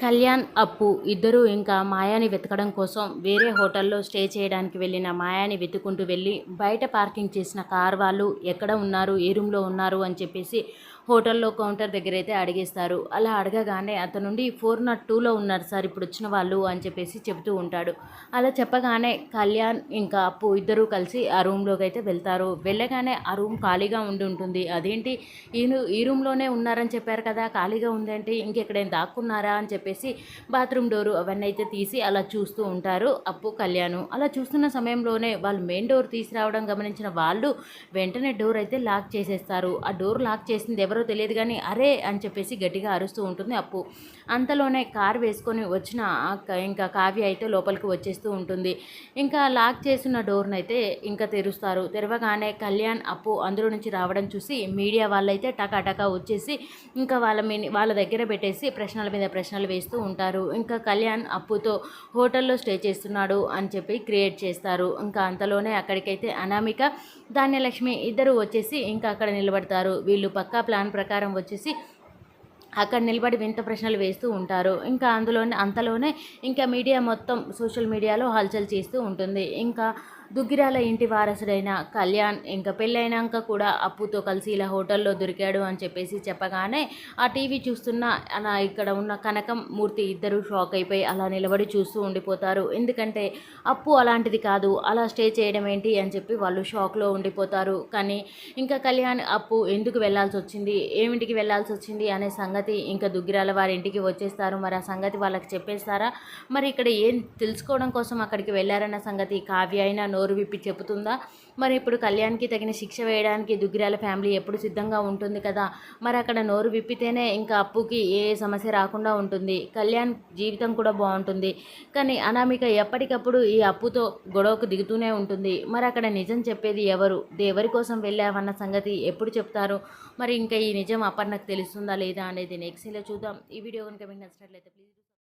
కళ్యాణ్, అప్పు ఇద్దరూ ఇంకా మాయాని వెతకడం కోసం వేరే హోటల్లో స్టే చేయడానికి వెళ్ళిన మాయాని వెతుక్కుంటూ వెళ్ళి బయట పార్కింగ్ చేసిన కార్ వాళ్ళు ఎక్కడ ఉన్నారు, ఏ రూమ్లో ఉన్నారు అని చెప్పేసి హోటల్లో కౌంటర్ దగ్గర అయితే అడిగేస్తారు. అలా అడగగానే అతనుండి 402లో ఉన్నారు సార్ ఇప్పుడు వచ్చిన వాళ్ళు అని చెప్పేసి చెబుతూ ఉంటాడు. అలా చెప్పగానే కళ్యాణ్ ఇంకా అప్పు ఇద్దరూ కలిసి ఆ రూమ్లోకి అయితే వెళ్తారు. వెళ్ళగానే ఆ రూమ్ ఖాళీగా ఉండి ఉంటుంది. అదేంటి ఈ రూమ్లోనే ఉన్నారని చెప్పారు కదా, ఖాళీగా ఉందేంటి, ఇంకెక్కడైనా దాక్కున్నారా అని చెప్పేసి బాత్రూమ్ డోరు అవన్నీ అయితే తీసి అలా చూస్తూ ఉంటారు అప్పు, కళ్యాణ్. అలా చూస్తున్న సమయంలోనే వాళ్ళు మెయిన్ డోర్ తీసుకురావడం గమనించిన వాళ్ళు వెంటనే డోర్ అయితే లాక్ చేసేస్తారు. ఆ డోర్ లాక్ చేసింది ఎవరో తెలియదు కానీ అరే అని చెప్పేసి గట్టిగా అరుస్తూ ఉంటుంది అప్పు. అంతలోనే కారు వేసుకొని వచ్చిన ఇంకా కావ్య అయితే లోపలికి వచ్చేస్తూ ఉంటుంది. ఇంకా లాక్ చేసిన డోర్ని అయితే ఇంకా తెరుస్తారు. తెరవగానే కళ్యాణ్, అప్పు అందులో నుంచి రావడం చూసి మీడియా వాళ్ళైతే టకాటకా వచ్చేసి ఇంకా వాళ్ళ దగ్గర పెట్టేసి ప్రశ్నల మీద ప్రశ్నలు వేస్తూ ఉంటారు. ఇంకా కళ్యాణ్ అప్పుతో హోటల్లో స్టే చేస్తున్నాడు అని చెప్పి క్రియేట్ చేస్తారు. ఇంకా అంతలోనే అక్కడికైతే అనామిక, ధాన్యలక్ష్మి ఇద్దరు వచ్చేసి ఇంకా అక్కడ నిలబడతారు. వీళ్ళు పక్కా ప్లాన్ ప్రకారం వచ్చేసి అక్కడ నిలబడి వింత ప్రశ్నలు వేస్తూ ఉంటారు. ఇంకా అంతలోనే ఇంకా మీడియా మొత్తం సోషల్ మీడియాలో హల్చల్ చేస్తూ ఉంటుంది. ఇంకా దుగ్గిరాల ఇంటి వారసుడైన కళ్యాణ్ ఇంకా పెళ్ళైనాక కూడా అప్పుతో కలిసి ఇలా హోటల్లో దొరికాడు అని చెప్పేసి చెప్పగానే ఆ టీవీ చూస్తున్న అలా ఇక్కడ ఉన్న కనకం, మూర్తి ఇద్దరు షాక్ అయిపోయి అలా నిలబడి చూస్తూ ఉండిపోతారు. ఎందుకంటే అప్పు అలాంటిది కాదు, అలా స్టే చేయడం ఏంటి అని చెప్పి వాళ్ళు షాక్లో ఉండిపోతారు. కానీ ఇంకా కళ్యాణ్, అప్పు ఎందుకు వెళ్ళాల్సి వచ్చింది, ఏమింటికి వెళ్ళాల్సి వచ్చింది అనే సంగతి ఇంకా దుగ్గిరాల వారి ఇంటికి వచ్చేస్తారు. మరి ఆ సంగతి వాళ్ళకి చెప్పేస్తారా, మరి ఇక్కడ ఏం తెలుసుకోవడం కోసం అక్కడికి వెళ్ళారన్న సంగతి కావ్య అయినా నోరు విప్పి చెబుతుందా? మరి ఇప్పుడు కళ్యాణ్కి తగిన శిక్ష వేయడానికి దుగ్గిరాల ఫ్యామిలీ ఎప్పుడు సిద్ధంగా ఉంటుంది కదా. మరి అక్కడ నోరు విప్పితేనే ఇంకా అప్పుకి ఏ సమస్య రాకుండా ఉంటుంది, కళ్యాణ్ జీవితం కూడా బాగుంటుంది. కానీ అనామిక ఎప్పటికప్పుడు ఈ అప్పుతో గొడవకు దిగుతూనే ఉంటుంది. మరి అక్కడ నిజం చెప్పేది ఎవరు, ఎవరి కోసం వెళ్ళావన్న సంగతి ఎప్పుడు చెప్తారు? మరి ఇంకా ఈ నిజం అపర్ణకు తెలుస్తుందా లేదా అనేది నెక్స్ట్ ఇలా చూద్దాం. ఈ వీడియో కనుక మీకు నచ్చినట్లయితే ప్లీజ్